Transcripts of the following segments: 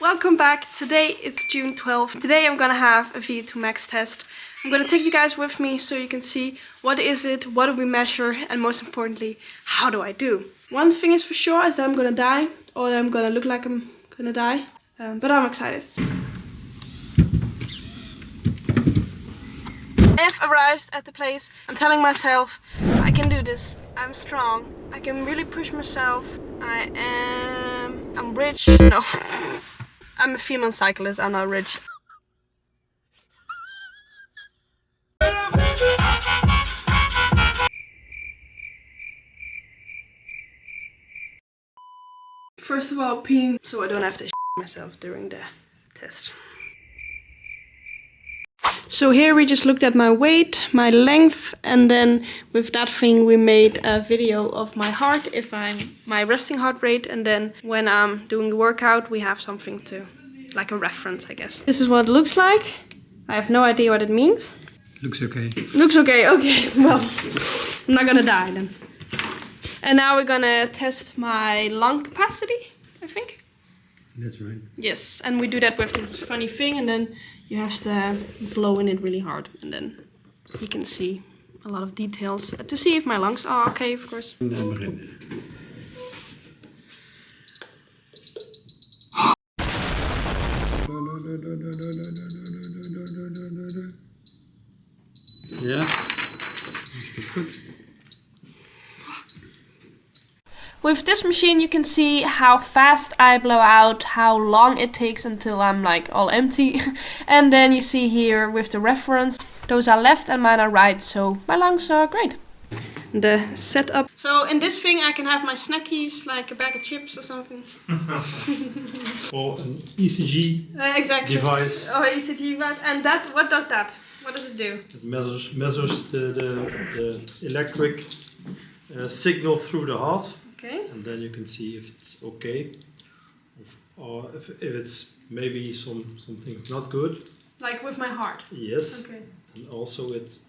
Welcome back. Today it's June 12th. Today I'm gonna have a VO2 max test. I'm gonna take you guys with me so you can see what is it, what do we measure, and most importantly, how do I do. One thing is for sure is that I'm gonna die, or that I'm gonna look like I'm gonna die, but I'm excited. I have arrived at the place. I'm telling myself, I can do this. I'm strong. I can really push myself. I'm rich. No. I'm a female cyclist, I'm not rich. First of all, peeing so I don't have to shit myself during the test. So here we just looked at my weight, my length, and then with that thing we made a video of my heart, my resting heart rate, and then when I'm doing the workout we have something to, like a reference I guess. This is what it looks like. I have no idea what it means. Looks okay. Looks okay, okay. Well, I'm not gonna die then. And now we're gonna test my lung capacity, I think. That's right. Yes, and we do that with this funny thing, and then you have to blow in it really hard, and then you can see a lot of details to see if my lungs are okay, of course. Yeah. Good. With this machine you can see how fast I blow out, how long it takes until I'm like all empty. And then you see here with the reference, those are left and mine are right, so my lungs are great. The setup. So in this thing I can have my snackies, like a bag of chips or something. Or an ECG exactly. device. Oh, ECG device. And that, what does that? What does it do? It measures the electric signal through the heart. Okay. And then you can see if it's okay, or if it's maybe something's not good. Like with my heart. Yes. Okay. And also it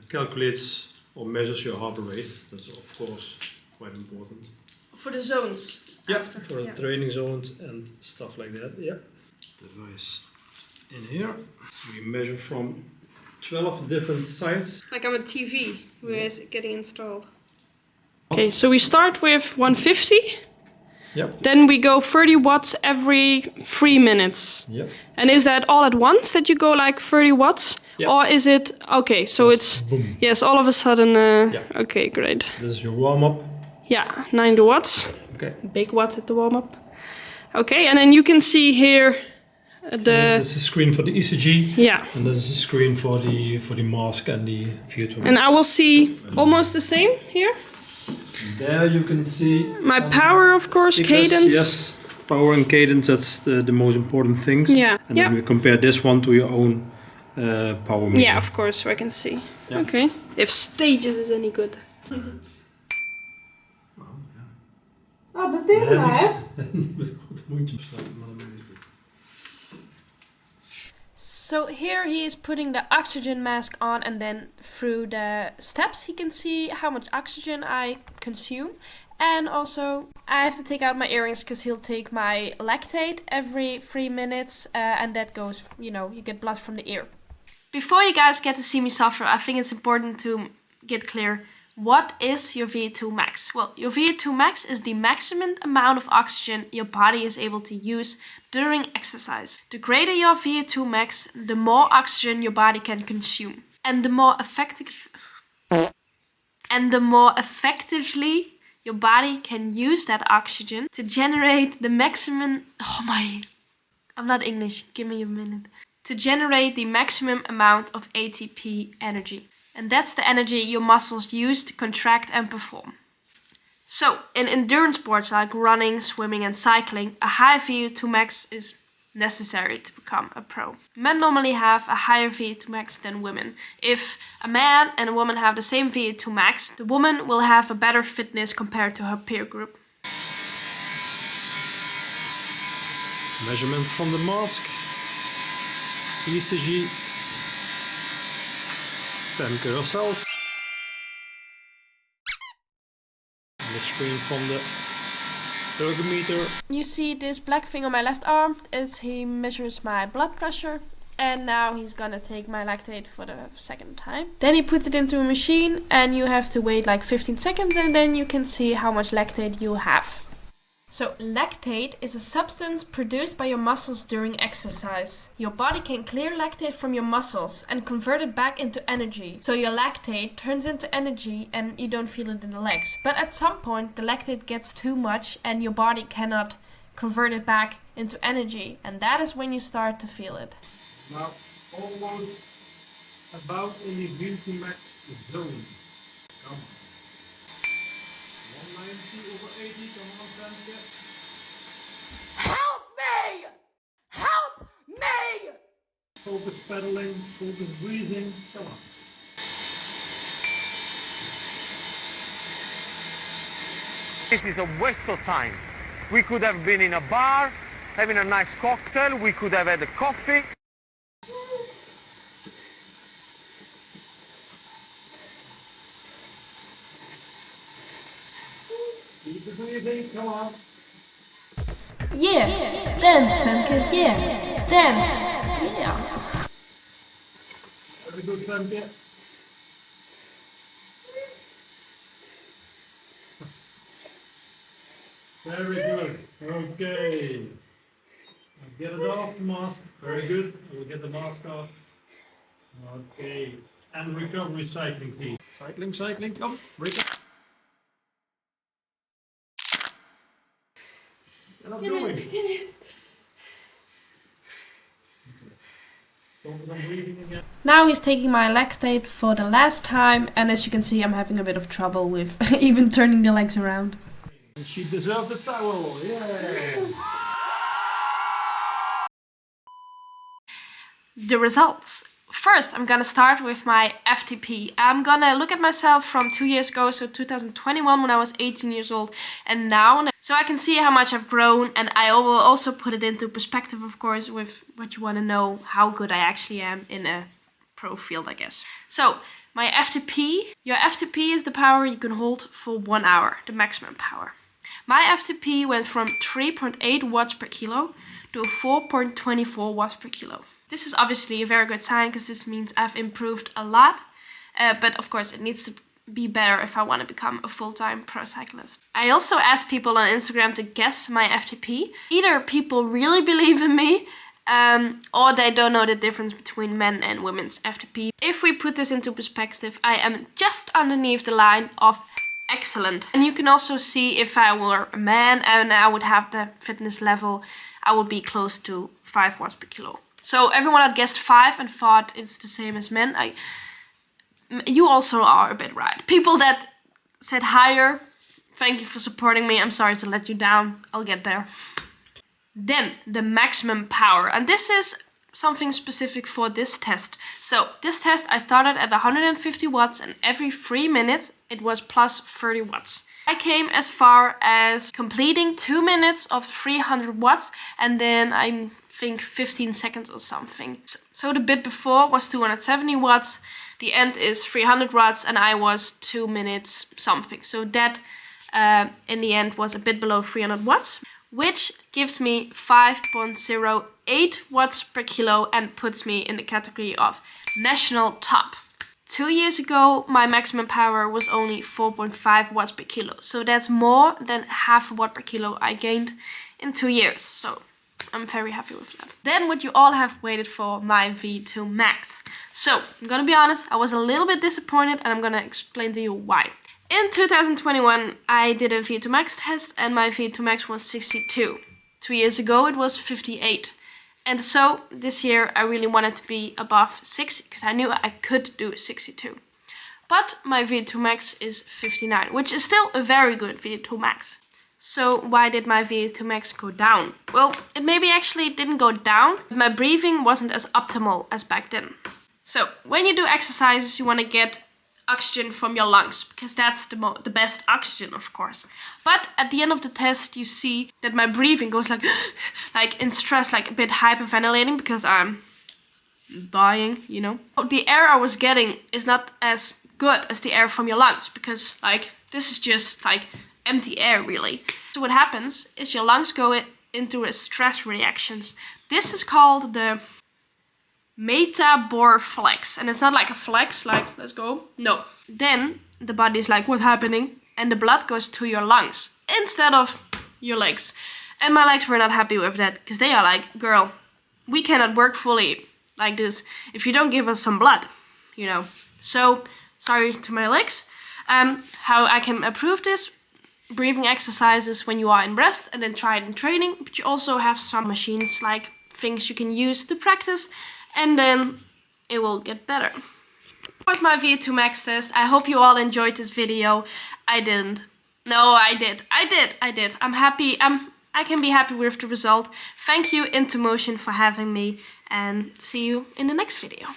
calculates or measures your heart rate. That's of course quite important. For the zones. Yeah. After. For the training zones and stuff like that. Yeah. Device in here. So we measure from 12 different sides. Like I'm a TV who is getting installed. Okay, so we start with 150. Yep. Then we go 30 watts every 3 minutes. Yep. And is that all at once that you go like 30 watts? Yep. Or is it, okay, so it's, boom. Yes, all of a sudden, Yeah. Okay, great. This is your warm-up. Yeah, 90 watts. Okay. Big watts at the warm-up. Okay, and then you can see here This is a screen for the ECG. Yeah. And this is a screen for the mask and the VO2. And I will see almost the same here. There you can see my power, of course, Cyclist, cadence. Yes, power and cadence, that's the most important things. Yeah. And then we compare this one to your own power meter. Yeah, of course, so I can see. Yeah. Okay. If stages is any good. Oh, dat is mij. So here he is putting the oxygen mask on, and then through the steps he can see how much oxygen I consume. And also I have to take out my earrings because he'll take my lactate every 3 minutes, and that goes, you know, you get blood from the ear. Before you guys get to see me suffer, I think it's important to get clear. What is your VO2 max? Well, your VO2 max is the maximum amount of oxygen your body is able to use during exercise. The greater your VO2 max, the more oxygen your body can consume. And the more effectively your body can use that oxygen to generate the maximum... I'm not English, give me a minute. To generate the maximum amount of ATP energy. And that's the energy your muscles use to contract and perform. So, in endurance sports like running, swimming and cycling, a high VO2 max is necessary to become a pro. Men normally have a higher VO2 max than women. If a man and a woman have the same VO2 max, the woman will have a better fitness compared to her peer group. Measurements from the mask. ECG. Femke herself. And the screen from the ergometer. You see this black thing on my left arm is he measures my blood pressure. And now he's gonna take my lactate for the second time. Then he puts it into a machine and you have to wait like 15 seconds and then you can see how much lactate you have. So lactate is a substance produced by your muscles during exercise. Your body can clear lactate from your muscles and convert it back into energy. So your lactate turns into energy and you don't feel it in the legs. But at some point the lactate gets too much and your body cannot convert it back into energy. And that is when you start to feel it. Now, almost about in the VO2 max zone. Come on. 190/80, come on, Femke. Help me! Help me! Focus pedaling, focus breathing, come on. This is a waste of time. We could have been in a bar, having a nice cocktail, we could have had a coffee. Keep the breathing, come on. Yeah, dance Femke, yeah, dance, yeah. Very good, Femke. Very good. Okay. Now get it off the mask. Very good. We'll get the mask off. Okay. And recovery cycling, please. Cycling, come. Recover. Get up going. Focus on breathing again. Now he's taking my lactate for the last time and as you can see I'm having a bit of trouble with even turning the legs around. And she deserved the towel. Yeah. The results. First, I'm gonna start with my FTP. I'm gonna look at myself from 2 years ago, so 2021 when I was 18 years old, and now. So I can see how much I've grown, and I will also put it into perspective, of course, with what you wanna know, how good I actually am in a pro field, I guess. So, my FTP. Your FTP is the power you can hold for 1 hour, the maximum power. My FTP went from 3.8 watts per kilo to 4.24 watts per kilo. This is obviously a very good sign because this means I've improved a lot. But of course it needs to be better if I want to become a full-time pro cyclist. I also asked people on Instagram to guess my FTP. Either people really believe in me or they don't know the difference between men and women's FTP. If we put this into perspective, I am just underneath the line of excellent. And you can also see if I were a man and I would have the fitness level, I would be close to 5 watts per kilo. So everyone had guessed 5 and thought it's the same as men. You also are a bit right. People that said higher, thank you for supporting me. I'm sorry to let you down. I'll get there. Then the maximum power. And this is something specific for this test. So this test I started at 150 watts and every 3 minutes it was plus 30 watts. I came as far as completing 2 minutes of 300 watts and then I think 15 seconds or something. So the bit before was 270 watts, the end is 300 watts and I was 2 minutes something. So that in the end was a bit below 300 watts, which gives me 5.08 watts per kilo and puts me in the category of national top. 2 years ago, my maximum power was only 4.5 watts per kilo. So that's more than half a watt per kilo I gained in 2 years. So I'm very happy with that. Then what you all have waited for, my V2 max. So I'm gonna be honest, I was a little bit disappointed and I'm gonna explain to you why. In 2021, I did a V2 max test and my V2 max was 62. 2 years ago, it was 58. And so this year I really wanted to be above 60 because I knew I could do 62. But my V2 max is 59, which is still a very good V2 max. So why did my VO2 max go down? Well, it maybe actually didn't go down. My breathing wasn't as optimal as back then. So when you do exercises, you want to get oxygen from your lungs because that's the best oxygen, of course. But at the end of the test, you see that my breathing goes like in stress, like a bit hyperventilating because I'm dying, you know. The air I was getting is not as good as the air from your lungs because like this is just like empty air really. So what happens is your lungs go into a stress reactions. This is called the metabor flex. And it's not like a flex, like let's go. No. Then the body's like, what's happening? And the blood goes to your lungs instead of your legs. And my legs were not happy with that because they are like, girl, we cannot work fully like this if you don't give us some blood, you know. So sorry to my legs. How I can improve this? Breathing exercises when you are in rest and then try it in training. But you also have some machines, like things you can use to practice, and then it will get better. That was my VO2 max test. I hope you all enjoyed this video. I didn't. No, I did. I'm happy. I can be happy with the result. Thank you, Into Motion, for having me, and see you in the next video.